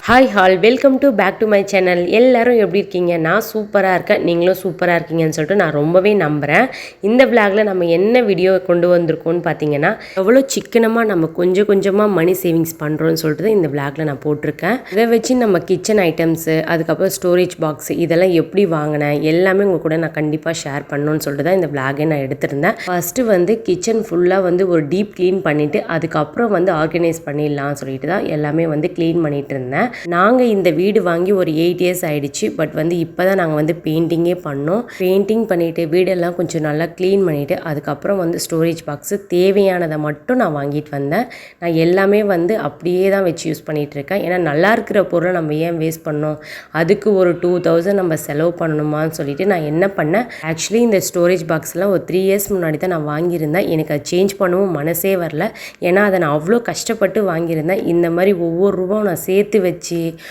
Hi all welcome back to my channel. எல்லோரும் எப்படி இருக்கீங்க? நான் சூப்பராக இருக்கேன், நீங்களும் சூப்பராக இருக்கீங்கன்னு சொல்லிட்டு நான் ரொம்பவே நம்புகிறேன். இந்த விளாகில் நம்ம என்ன வீடியோ கொண்டு வந்திருக்கோன்னு பார்த்தீங்கன்னா, எவ்வளோ சிக்கனமாக நம்ம கொஞ்சம் கொஞ்சமாக மணி சேவிங்ஸ் பண்ணுறோன்னு சொல்லிட்டு இந்த விளாகில் நான் போட்டிருக்கேன். இதை வச்சு நம்ம கிச்சன் ஐட்டம்ஸு, அதுக்கப்புறம் ஸ்டோரேஜ் பாக்ஸு இதெல்லாம் எப்படி வாங்கினேன் எல்லாமே உங்கள் கூட நான் கண்டிப்பாக ஷேர் பண்ணணும்னு சொல்லிட்டு தான் இந்த விளாகை நான் எடுத்திருந்தேன். ஃபஸ்ட்டு வந்து கிச்சன் ஃபுல்லாக ஒரு டீப் க்ளீன் பண்ணிவிட்டு அதுக்கப்புறம் ஆர்கனைஸ் பண்ணிடலாம் சொல்லிட்டு தான் எல்லாமே க்ளீன் பண்ணிகிட்டு இருந்தேன். நாங்கள் இந்த வீடு வாங்கி ஒரு 8 இயர்ஸ் ஆகிடுச்சு. பட் இப்போ தான் நாங்கள் பெயிண்டிங்கே பண்ணோம். பெயிண்டிங் பண்ணிவிட்டு வீடெல்லாம் கொஞ்சம் நல்லா க்ளீன் பண்ணிவிட்டு அதுக்கப்புறம் ஸ்டோரேஜ் பாக்ஸு தேவையானதை மட்டும் நான் வாங்கிட்டு வந்தேன். நான் எல்லாமே அப்படியே தான் வச்சு யூஸ் பண்ணிகிட்ருக்கேன். ஏன்னா நல்லா இருக்கிற பொருளை நம்ம ஏன் வேஸ்ட் பண்ணோம், அதுக்கு ஒரு 2000 நம்ம செலவு பண்ணணுமான்னு சொல்லிட்டு நான் என்ன பண்ணேன், ஆக்சுவலி இந்த ஸ்டோரேஜ் பாக்ஸ்லாம் ஒரு 3 இயர்ஸ் முன்னாடி தான் நான் வாங்கியிருந்தேன். எனக்கு அது சேஞ்ச் பண்ணவும் மனசே வரல. ஏன்னா அதை நான் அவ்வளோ கஷ்டப்பட்டு வாங்கியிருந்தேன். இந்த மாதிரி ஒவ்வொரு ரூபாவும் நான் சேர்த்து வச்சு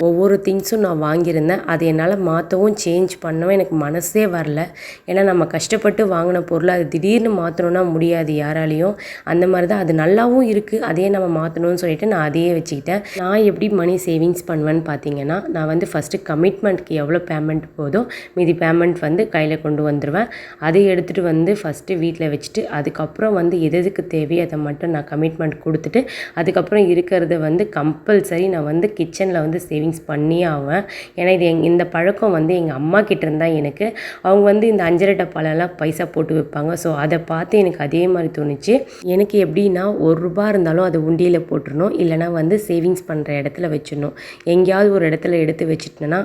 ஒவ்வொரு திங்ஸும் நான் வாங்கியிருந்தேன். அது என்னால் மாற்றவும் சேஞ்ச் பண்ணவும் எனக்கு மனசே வரல. ஏன்னா நம்ம கஷ்டப்பட்டு வாங்கின பொருளை அது திடீர்னு மாற்றணுன்னா முடியாது யாராலையும். அந்த மாதிரி தான் அது நல்லாவும் இருக்குது, அதையே நம்ம மாற்றணும்னு சொல்லிட்டு நான் அதையே வச்சுக்கிட்டேன். நான் எப்படி மணி சேவிங்ஸ் பண்ணுவேன்னு பார்த்தீங்கன்னா, நான் ஃபஸ்ட்டு கமிட்மெண்ட்க்கு எவ்வளோ பேமெண்ட் போதோ மீதி பேமெண்ட் கையில் கொண்டு வந்துடுவேன். அதை எடுத்துகிட்டு ஃபஸ்ட்டு வீட்டில் வச்சுட்டு அதுக்கப்புறம் எதுக்கு தேவையோ அதை மட்டும் நான் கமிட்மெண்ட் கொடுத்துட்டு அதுக்கப்புறம் இருக்கிறத கம்பல்சரி நான் கிச்சனில் சேவிங்ஸ் பண்ணியே ஆவேன். ஏன்னா இது இந்த பழக்கம் எங்கள் அம்மா கிட்ட இருந்தால் எனக்கு. அவங்க இந்த அஞ்சரை டப்பாலெல்லாம் பைசா போட்டு வைப்பாங்க. ஸோ அதை பார்த்து எனக்கு அதே மாதிரி தோணுச்சு. எனக்கு எப்படின்னா ₹1 இருந்தாலும் அதை உண்டியில் போட்டுடணும், இல்லைனா சேவிங்ஸ் பண்ணுற இடத்துல வச்சிடணும். எங்கேயாவது ஒரு இடத்துல எடுத்து வச்சுட்டேன்னா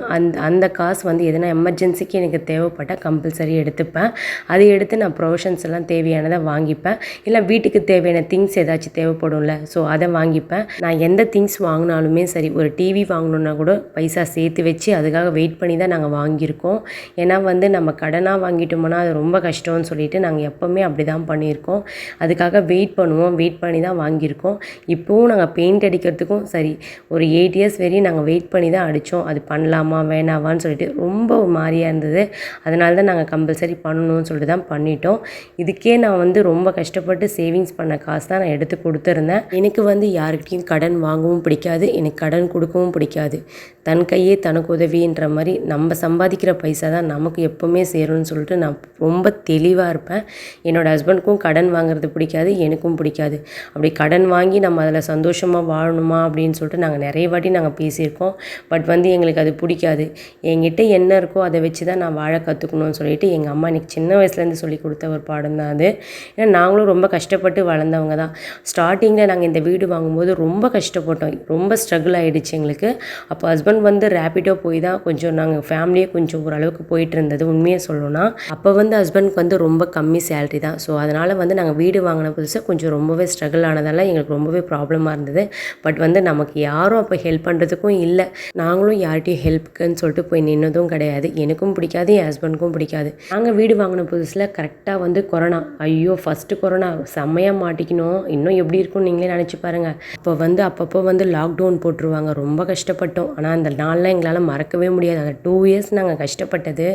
அந்த காசு எதனா எமர்ஜென்சிக்கு எனக்கு தேவைப்பட்டால் கம்பல்சரி எடுத்துப்பேன். அதை எடுத்து நான் ப்ரொவிஷன்ஸ் எல்லாம் தேவையானதை வாங்கிப்பேன். இல்லை வீட்டுக்கு தேவையான திங்ஸ் ஏதாச்சும் தேவைப்படும்ல, ஸோ அதை வாங்கிப்பேன். நான் எந்த திங்ஸ் வாங்கினாலுமே சரி, ஒரு டிவி வாங்கணுன்னா கூட பைசா சேர்த்து வச்சு அதுக்காக வெயிட் பண்ணி தான் நாங்கள் வாங்கியிருக்கோம். ஏன்னா நம்ம கடனாக வாங்கிட்டோம்னா அது ரொம்ப கஷ்டம்னு சொல்லிட்டு நாங்கள் எப்போவுமே அப்படி தான் பண்ணியிருக்கோம். அதுக்காக வெயிட் பண்ணுவோம், வெயிட் பண்ணி தான் வாங்கியிருக்கோம். இப்போவும் நாங்கள் பெயிண்ட் அடிக்கிறதுக்கும் சரி ஒரு 8 இயர்ஸ் வரையும் நாங்கள் வெயிட் பண்ணி தான் அடித்தோம். அது பண்ணலாமா வேணாவான்னு சொல்லிட்டு ரொம்ப மாதிரியாக இருந்தது. அதனால தான் நாங்கள் கம்பல்சரி பண்ணணும்னு சொல்லிட்டு தான் பண்ணிட்டோம். இதுக்கே நான் ரொம்ப கஷ்டப்பட்டு சேவிங்ஸ் பண்ண காசு தான் நான் எடுத்து கொடுத்துருந்தேன். எனக்கு யாருக்கிட்டையும் கடன் வாங்கவும் பிடிக்காது, எனக்கு கடன் கொடுக்கவும் பிடிக்காது. தன் கையே தனக்கு உதவின்ற மாதிரி நம்ம சம்பாதிக்கிற பைசா தான் நமக்கு எப்போவுமே சேரும்னு சொல்லிட்டு நான் ரொம்ப தெளிவாக இருப்பேன். என்னோடய ஹஸ்பண்டுக்கும் கடன் வாங்குறது பிடிக்காது, எனக்கும் பிடிக்காது. அப்படி கடன் வாங்கி நம்ம அதில் சந்தோஷமாக வாழணுமா அப்படின்னு சொல்லிட்டு நாங்கள் நிறைய வாட்டி நாங்கள் பேசியிருக்கோம். பட் எங்களுக்கு அது பிடிக்காது. என்கிட்ட என்ன இருக்கோ அதை வச்சு தான் நான் வாழ கற்றுக்கணும்னு சொல்லிட்டு எங்கள் அம்மா எனக்கு சின்ன வயசுலேருந்து சொல்லி கொடுத்த ஒரு பாடம் தான் அது. ஏன்னா நாங்களும் ரொம்ப கஷ்டப்பட்டு வளர்ந்தவங்க தான். ஸ்டார்டிங்கில் நாங்கள் இந்த வீடு வாங்கும்போது ரொம்ப கஷ்டப்பட்டோம், ரொம்ப ஸ்ட்ரகிள் ஆகிடுச்சு எங்களுக்கு. அப்போ ஹஸ்பண்ட் ரேப்பிடோ போய் தான் கொஞ்சம் நாங்கள் ஃபேமிலியே கொஞ்சம் ஓரளவுக்கு போயிட்டு இருந்தது. உண்மையை சொல்லணும்னா அப்போ ஹஸ்பண்ட்க்கு ரொம்ப கம்மி சேலரி தான். ஸோ அதனால் நாங்கள் வீடு வாங்கின புதுசாக கொஞ்சம் ரொம்பவே ஸ்ட்ரகிள் ஆனதால் எங்களுக்கு ரொம்பவே ப்ராப்ளமாக இருந்தது. பட் நமக்கு யாரும் அப்போ ஹெல்ப் பண்ணுறதுக்கும் இல்லை. நாங்களும் யார்கிட்டையும் ஹெல்ப்புக்குன்னு சொல்லிட்டு போய் நின்னதும் கிடையாது. எனக்கும் பிடிக்காது, என் ஹஸ்பண்டுக்கும் பிடிக்காது. நாங்கள் வீடு வாங்கின புதுசில் கரெக்டாக கொரோனா, ஐயோ ஃபஸ்ட்டு கொரோனா செம்மையாக மாட்டிக்கணும். இன்னும் எப்படி இருக்கும்னு நீங்களே நினச்சி பாருங்கள். அப்போ அப்பப்போ லாக்டவுன் போட்டுருவாங்க. ரொம்ப கஷ்டப்பட்டோம். ஆனால் அந்த நாள்லாம் எங்களால் மறக்கவே முடியாது. அந்த 2 இயர்ஸ் நாங்கள் கஷ்டப்பட்டது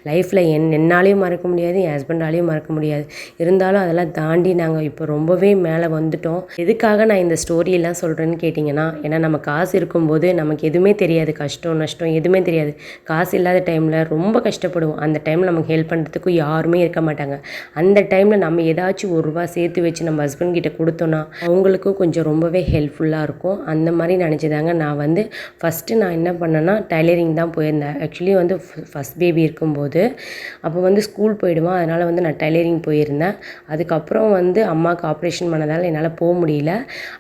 லைஃப்பில் என்னாலையும் மறக்க முடியாது, என் ஹஸ்பண்டாலையும் மறக்க முடியாது. இருந்தாலும் அதெல்லாம் தாண்டி நாங்கள் இப்போ ரொம்பவே மேலே வந்துட்டோம். எதுக்காக நான் இந்த ஸ்டோரியெல்லாம் சொல்கிறேன்னு கேட்டிங்கன்னா, ஏன்னா நம்ம காசு இருக்கும்போது நமக்கு எதுவுமே தெரியாது, கஷ்டம் நஷ்டம் எதுவுமே தெரியாது. காசு இல்லாத டைமில் ரொம்ப கஷ்டப்படுவோம். அந்த டைமில் நமக்கு ஹெல்ப் பண்ணுறதுக்கு யாருமே இருக்க மாட்டாங்க. அந்த டைமில் நம்ம ஏதாச்சும் ₹1 சேர்த்து வச்சு நம்ம ஹஸ்பண்ட் கிட்ட கொடுத்தோன்னா அவங்களுக்கும் கொஞ்சம் ரொம்பவே ஹெல்ப்ஃபுல்லாக இருக்கும். அந்த மாதிரி நினச்சிதாங்க நான் ஃபஸ்ட்டு நான் என்ன பண்ணேன்னா டைலரிங் தான் போயிருந்தேன். ஆக்சுவலி ஃபஸ்ட் பேபி இருக்கும்போது அப்போ ஸ்கூல் போயிடுவான். அதனால் நான் டைலரிங் போயிருந்தேன். அதுக்கப்புறம் அம்மாவுக்கு ஆப்ரேஷன் பண்ணதால் என்னால் போக முடியல.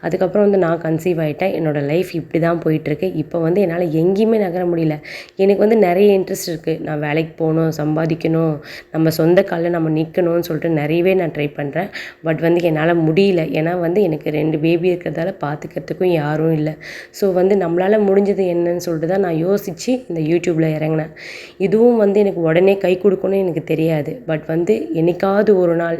அதுக்கப்புறம் நான் கன்சீவ் ஆகிட்டேன். என்னோடய லைஃப் இப்படி தான் போயிட்டுருக்கு. இப்போ என்னால் எங்கேயுமே நகர முடியல. எனக்கு நிறைய இன்ட்ரெஸ்ட் இருக்குது. நான் வேலைக்கு போகணும், சம்பாதிக்கணும், நம்ம சொந்த காலில் நம்ம நிற்கணும்னு சொல்லிட்டு நிறையவே நான் ட்ரை பண்ணுறேன். பட் என்னால் முடியல. ஏன்னா எனக்கு 2 பேபி இருக்கிறதால பார்த்துக்கிறதுக்கும் யாரும் இல்லை. ஸோ நம்மளால் என்னால் முடிஞ்சது என்னன்னு சொல்லிட்டு தான் நான் யோசித்து இந்த யூடியூப்பில் இறங்கினேன். இதுவும் வந்து எனக்கு உடனே கை கொடுக்கணும்னு எனக்கு தெரியாது. பட் வந்து என்னைக்காவது ஒரு நாள்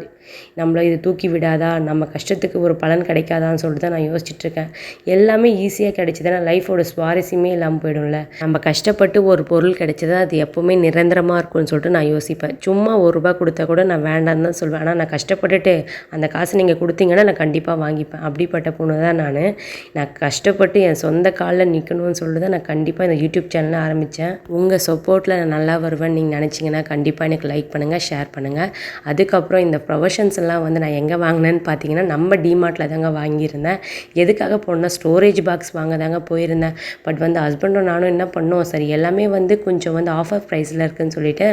நம்மளை இது தூக்கி விடாதா, நம்ம கஷ்டத்துக்கு ஒரு பலன் கிடைக்காதான்னு சொல்லிட்டு தான் நான் யோசிச்சுட்ருக்கேன். எல்லாமே ஈஸியாக கிடைச்சிதுன்னா லைஃபோட சுவாரஸ்யமே இல்லாமல் போயிடும்ல. நம்ம கஷ்டப்பட்டு ஒரு பொருள் கிடைச்சதா அது எப்போவுமே நிரந்தரமாக இருக்கும்னு சொல்லிட்டு நான் யோசிப்பேன். சும்மா ₹1 கொடுத்தா கூட நான் வேண்டான்னு தான் சொல்வேன். ஆனால் நான் கஷ்டப்பட்டுட்டு அந்த காசு நீங்கள் கொடுத்தீங்கன்னா நான் கண்டிப்பாக வாங்கிப்பேன். அப்படிப்பட்ட பொண்ணு தான் நான் கஷ்டப்பட்டு என் சொந்த காலில் நிற்கணும்னு சொல்லிட்டு தான் நான் கண்டிப்பாக இந்த யூடியூப் சேனலை ஆரம்பித்தேன். உங்கள் சப்போர்ட்டில் நான் நல்லா வருவேன்னு நீங்கள் நினச்சிங்கன்னா கண்டிப்பாக எனக்கு லைக் பண்ணுங்கள், ஷேர் பண்ணுங்கள். அதுக்கப்புறம் இந்த ப்ரொஃபஷன்ஸ் எல்லாம் வந்து நான் எங்கே வாங்கினேன்னு பார்த்தீங்கன்னா நம்ம டிமார்ட்டில் தாங்க வாங்கியிருந்தேன். எதுக்காக போனால் ஸ்டோரேஜ் பாக்ஸ் வாங்க தாங்க போயிருந்தேன். பட் வந்து ஹஸ்பண்டும் நானும் என்ன பண்ணோம், சரி எல்லாமே வந்து கொஞ்சம் வந்து ஆஃபர் ப்ரைஸில் இருக்குதுன்னு சொல்லிட்டு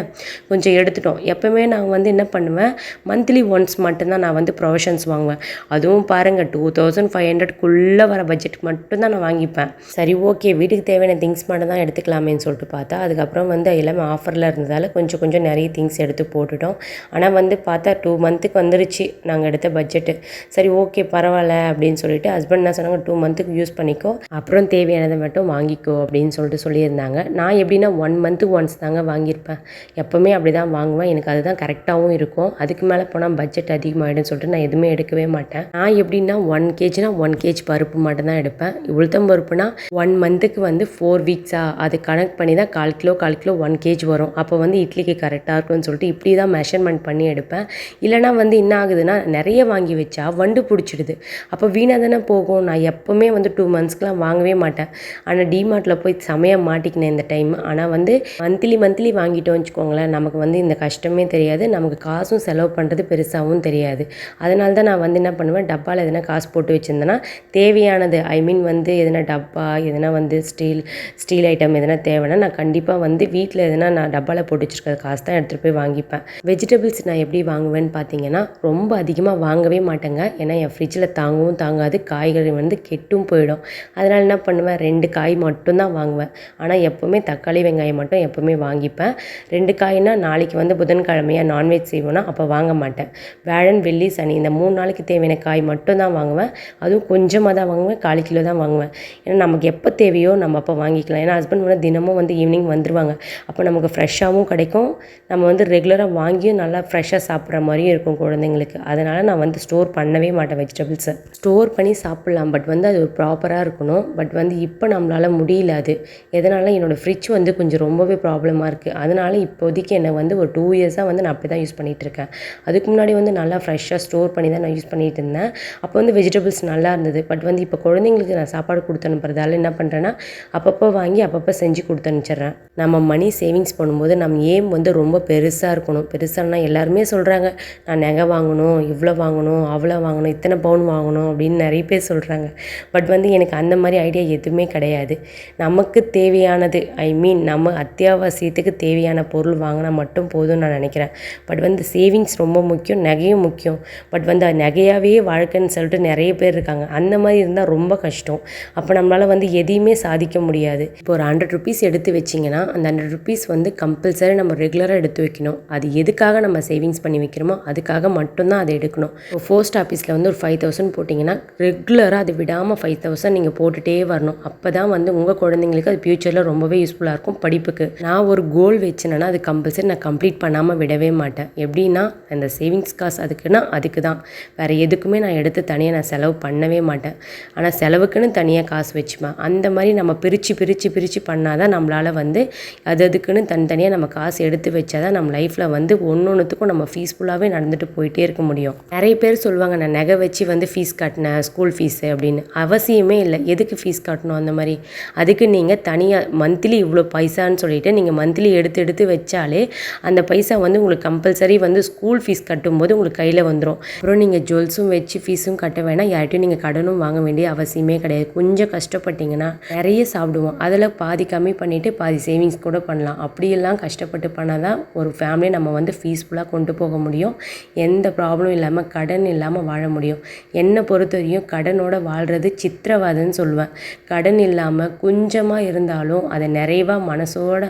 கொஞ்சம் எடுத்துட்டோம். எப்போவுமே நான் வந்து என்ன பண்ணுவேன், மந்த்லி ஒன்ஸ் மட்டும்தான் நான் வந்து ப்ரொஃபஷன்ஸ் வாங்குவேன். அதுவும் பாருங்கள் 2500க்குள்ளே வர பட்ஜெட் மட்டும்தான் நான் வாங்கிப்பேன். சரி ஓகே, வீட்டுக்கு தேவையான திங்ஸ் மட்டும் தான் எடுத்துக்கலாமேன்னு சொல்லிட்டு பார்த்தா அதுக்கப்புறம் வந்து எல்லாமே ஆஃபரில் இருந்ததால் கொஞ்சம் கொஞ்சம் நிறைய திங்ஸ் எடுத்து போட்டுட்டோம். ஆனால் வந்து பார்த்தா 2 மந்த்துக்கு வந்துருச்சு நாங்கள் எடுத்த பட்ஜெட்டு. சரி ஓகே பரவாயில்ல அப்படின்னு சொல்லிட்டு ஹஸ்பண்ட் என்ன சொன்னாங்க, 2 மந்த்துக்கு யூஸ் பண்ணிக்கோ, அப்புறம் தேவையானதை மட்டும் வாங்கிக்கோ அப்படின்னு சொல்லிட்டு சொல்லியிருந்தாங்க. நான் எப்படின்னா 1 மந்த்துக்கு ஒன்ஸ் தாங்க வாங்கியிருப்பேன். எப்போவுமே அப்படி தான் வாங்குவேன். எனக்கு அதுதான் கரெக்டாகவும் இருக்கும். அதுக்கு மேலே போனால் பட்ஜெட் அதிகமாகிடும்னு சொல்லிட்டு நான் எதுவுமே எடுக்கவே மாட்டேன். நான் எப்படின்னா 1 kgனா 1 kg பருப்பு மட்டும் தான் எடுப்பேன். உளுத்தம் பருப்புனா 1 மந்த்துக்கு வந்து 4 வீக்ஸா அது கணக்கு பண்ணி தான் 1/4 கிலோ 1 kg வரும். அப்போ வந்து இட்லிக்கு கரெக்டாக இருக்கும்னு சொல்லிட்டு இப்படி தான் மெஷர்மெண்ட் பண்ணி எடுப்பேன். இல்லைனா வந்து என்ன ஆகுதுன்னா நிறைய வாங்கி வச்சா வண்டு பிடிச்சிடுது. அப்போ வீணாக தானே போகும். நான் எப்போவுமே வந்து 2 மந்த்ஸ்க்குலாம் வாங்கவே மாட்டேன். ஆனால் டிமார்ட்டில் போய் செமையாக மாட்டிக்கினேன் இந்த டைம். ஆனால் வந்து மந்த்லி வாங்கிட்டோம் வச்சுக்கோங்களேன், நமக்கு வந்து இந்த கஷ்டமே தெரியாது, நமக்கு காசும் செலவு பண்ணுறது பெருசாகவும் தெரியாது. அதனால தான் நான் வந்து என்ன பண்ணுவேன், டப்பாவில் எதனா காசு போட்டு வச்சுருந்தேன்னா தேவையானது வந்து எதனா டப்பா எதனா வந்து ஸ்டீல் ஐட்டம் எதனா தேவைன்னா நான் கண்டிப்பாக வந்து வீட்டில் எதனா நான் டப்பாவில் போட்டு வச்சுருக்கிற காசு தான் எடுத்துகிட்டு போய் வாங்கிப்பேன். வெஜிடபிள்ஸ் நான் எப்படி வாங்குவேன்னு பார்த்தீங்கன்னா ரொம்ப அதிகமாக வாங்கவே மாட்டேங்க. ஏன்னா என் ஃப்ரிட்ஜில் தாங்கவும் தாங்காது, காய்கறி வந்து கெட்டும் போயிடும். அதனால் என்ன பண்ணுவேன், 2 காய் மட்டும்தான் வாங்குவேன். ஆனால் எப்போவுமே தக்காளி வெங்காயம் மட்டும் எப்போவுமே வாங்கிப்பேன். 2 காய்னா நாளைக்கு வந்து புதன்கிழமையாக நான்வெஜ் செய்வோன்னா அப்போ வாங்க மாட்டேன். வியாழன் வெள்ளி சனி இந்த 3 நாளைக்கு தேவையான காய் மட்டும் தான் வாங்குவேன். அதுவும் கொஞ்சமாக தான் வாங்குவேன், 1/4 கிலோ தான் வாங்குவேன். ஏன்னா நமக்கு எப்போ தேவையோ நம்ம அப்போ வாங்கிக்கலாம். ஏன்னா ஹஸ்பண்ட் வந்து தினமும் வந்து ஈவினிங் வந்துடுவாங்க. அப்போ நமக்கு ஃப்ரெஷ்ஷாகவும் கிடைக்கும், நம்ம வந்து ரெகுலராக வாங்கியும் நல்லா ஃப்ரெஷ்ஷாக சாப்பிட்ற மாதிரியும் இருக்கும் குழந்தைங்களுக்கு. அதனால் நான் வந்து ஸ்டோர் பண்ணவே மாட்டேன். வெஜிடபிள்ஸை ஸ்டோர் பண்ணி சாப்பிட்லாம், பட் வந்து அது ஒரு ப்ராப்பராக இருக்கணும். பட் வந்து இப்போ நம்மளால் முடியல. அது எதனால் என்னோடய ஃப்ரிட்ஜ் வந்து கொஞ்சம் ரொம்பவே ப்ராப்ளமாக இருக்குது. அதனால் இப்போதைக்கு என்னை வந்து ஒரு 2 இயர்ஸாக வந்து நான் அப்படி தான் யூஸ் பண்ணிகிட்ருக்கேன். அதுக்கு முன்னாடி வந்து நல்லா ஃப்ரெஷ்ஷாக ஸ்டோர் பண்ணி தான் நான் யூஸ் பண்ணிகிட்டு இருந்தேன். அப்போ வந்து வெஜிடபிள்ஸ் நல்லா இருந்தது. பட் வந்து இப்போ குழந்தைங்களுக்கு நான் சாப்பாடு கொடுத்து அனுப்புறதால என்ன பண்ணுறேன்னா அப்பப்போ வாங்கி அப்பப்போ செஞ்சு கொடுத்து அனுப்பிச்சிட்றேன். நம்ம மணி சேவிங்ஸ் பண்ணும்போது நம்ம ஏம் வந்து ரொம்ப பெருசாக இருக்கணும். பெருசானா எல்லாருமே சொல்கிறாங்க, நான் நகை வாங்கணும், இவ்வளோ வாங்கணும், அவ்வளோ வாங்கணும், இத்தனை பவுன் வாங்கணும் அப்படின்னு நிறைய பேர் சொல்கிறாங்க. பட் வந்து எனக்கு அந்த மாதிரி ஐடியா எதுவுமே கிடையாது. நமக்கு தேவையானது நம்ம அத்தியாவசியத்துக்கு தேவையான பொருள் வாங்கினா மட்டும் போதும்னு நான் நினைக்கிறேன். பட் வந்து சேவிங்ஸ் ரொம்ப முக்கியம், நகையும் முக்கியம். பட் வந்து நகையாகவே வாழ்க்கைன்னு சொல்லிட்டு நிறைய பேர் இருக்காங்க. அந்த மாதிரி இருந்தால் ரொம்ப கஷ்டம். அப்போ நம்மளால் வந்து எதையுமே சாதிக்க முடியாது. இப்போ ஒரு 100 ருபீஸ் எடுத்து வச்சிங்கன்னா அந்த 100 ருபீஸ் வந்து கம்பல்சரி நம்ம ரெகுலராக எடுத்து வைக்கணும். அது எதுக்காக நம்ம சேவிங்ஸ் பண்ணி வைக்கிறோமோ அதுக்காக மட்டும்தான் அதை எடுக்கணும். இப்போ போஸ்ட் ஆஃபீஸில் வந்து ஒரு 5000 போட்டிங்கன்னா ரெகுலராக அது விடாமல் 5000 நீங்கள் போட்டுகிட்டே வரணும். அப்போ தான் வந்து உங்கள் குழந்தைங்களுக்கு அது ஃப்யூச்சரில் ரொம்பவே யூஸ்ஃபுல்லாக இருக்கும் படிப்புக்கு. நான் ஒரு கோல் வச்சுனேன்னா அது கம்பல்சரி நான் கம்ப்ளீட் பண்ணாமல் விடவே மாட்டேன். எப்படின்னா அந்த சேவிங்ஸ் காசு அதுக்கு தான், வேறு எதுக்குமே நான் எடுத்து தனியாக நான் செலவு பண்ணவே மாட்டேன். ஆனால் செலவுக்குன்னு தனியாக காசு வச்சுப்பேன். அந்த மாதிரி நம்ம பிரித்து பண்ணால் தான் நம்மளால் வந்து அதுக்குன்னு தனித்தனியாக நம்ம காசு எடுத்து வச்சா தான் நம்ம லைஃப்பில் வந்து ஒன்றுத்துக்கும் நம்ம ஃபீஸ்ஃபுல்லாகவே நடந்துட்டு போயிட்டே இருக்க முடியும். நிறைய பேர் சொல்லுவாங்க, நான் நகை வச்சு வந்து ஃபீஸ் கட்டினேன், ஸ்கூல் ஃபீஸு அப்படின்னு. அவசியமே இல்லை. எதுக்கு ஃபீஸ் கட்டணும் அந்த மாதிரி? அதுக்கு நீங்கள் தனியாக மந்த்லி இவ்வளோ பைசான்னு சொல்லிவிட்டு நீங்கள் மந்த்லி எடுத்து வச்சாலே அந்த பைசா வந்து உங்களுக்கு கம்பல்சரி வந்து ஸ்கூல் ஃபீஸ் கட்டும்போது உங்களுக்கு கையில் வந்துடும். அப்புறம் நீங்கள் ஜுவல்ஸும் வச்சு ஃபீஸும் கட்ட வேணாம், யார்கிட்டையும் நீங்கள் கடனும் வாங்க வேண்டிய அவசியமே கிடையாது. கொஞ்சம் கஷ்டப்பட்டீங்கன்னா நிறைய சாப்பிடுவோம், அதில் பாதி கம்மி பண்ணிவிட்டு பாதி சேவிங்ஸ் கூட பண்ணலாம். அப்படியெல்லாம் கஷ்டப்பட்டு பண்ணால் தான் ஒரு ஃபேமிலியை நம்ம வந்து ஃபீஸ்ஃபுல்லாக கொண்டு போக முடியும். எந்த ப்ராப்ளம் இல்லாமல் கடன் இல்லாமல் வாழ முடியும். என்னை பொறுத்தவரையும் கடனோட வாழ்கிறது சித்திரவதைன்னு சொல்லுவேன். கடன் இல்லாமல் கொஞ்சமாக இருந்தாலும் அதை நிறைவாக மனசோட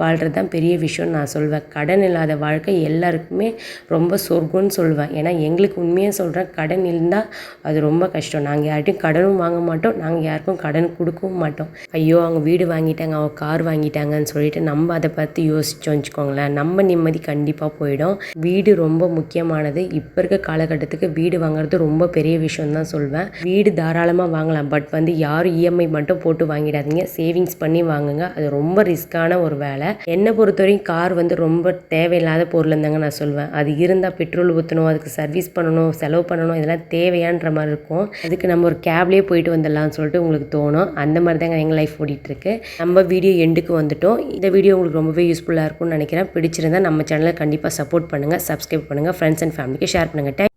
வாழ்கிறது தான் பெரிய விஷயம்னு நான் சொல்வேன். கடன் இல்லாத வாழ்க்கை எல்லாருக்குமே ரொம்ப சொர்க்கம்னு சொல்லுவேன். ஏன்னா எங்களுக்கு உண்மையாக சொல்கிறேன், கடன் இருந்தால் அது ரொம்ப கஷ்டம். நாங்கள் யார்கிட்டையும் கடனும் வாங்க மாட்டோம், நாங்கள் யாருக்கும் கடன் கொடுக்கவும் எதிர்பார்க்கவும் மாட்டோம். ஐயோ அவங்க வீடு வாங்கிட்டாங்க, அவங்க கார் வாங்கிட்டாங்கன்னு சொல்லிட்டு நம்ம அதை பற்றி யோசிச்சோம் வச்சுக்கோங்களேன், நம்ம நிம்மதி கண்டிப்பாக போயிடும். வீடு ரொம்ப முக்கியமானது. இப்போ இருக்க காலகட்டத்துக்கு வீடு வாங்குறது ரொம்ப பெரிய விஷயம் தான் சொல்வேன். வீடு தாராளமாக வாங்கலாம், பட் யாரும் இஎம்ஐ மட்டும் போட்டு வாங்கிடாதீங்க, சேவிங்ஸ் பண்ணி வாங்குங்க. அது ரொம்ப ரிஸ்க்கான ஒரு வேலை. என்னை பொறுத்தவரைக்கும் கார் ரொம்ப தேவையில்லாத பொருள் தாங்க நான் சொல்வேன். அது இருந்தால் பெட்ரோல் ஊற்றணும், அதுக்கு சர்வீஸ் பண்ணணும், செலவு பண்ணணும், இதெல்லாம் தேவையான்ற மாதிரி இருக்கும். அதுக்கு நம்ம ஒரு கேப்லேயே போயிட்டு வந்துடலாம்னு சொல்லிட்டு உங்களுக்கு தோணும். அந்த மாதிரி தாங்க எங்கள் லைஃப் ஓடிட்டுருக்கு. நம்ம வீடியோ எண்டுக்கு வந்துட்டோம். இந்த வீடியோ உங்களுக்கு ரொம்பவே யூஸ்ஃபுல்லாக இருக்கும்னு நினைக்கிறேன். பிடிச்சிருந்தா நம்ம சேனலை கண்டிப்பாக சப்போர்ட் பண்ணுங்கள், சப்ஸ்கிரைப் பண்ணுங்கள், ஃப்ரெண்ட்ஸ் அண்ட் ஃபேமிலிக்கு ஷேர் பண்ணுங்கள்.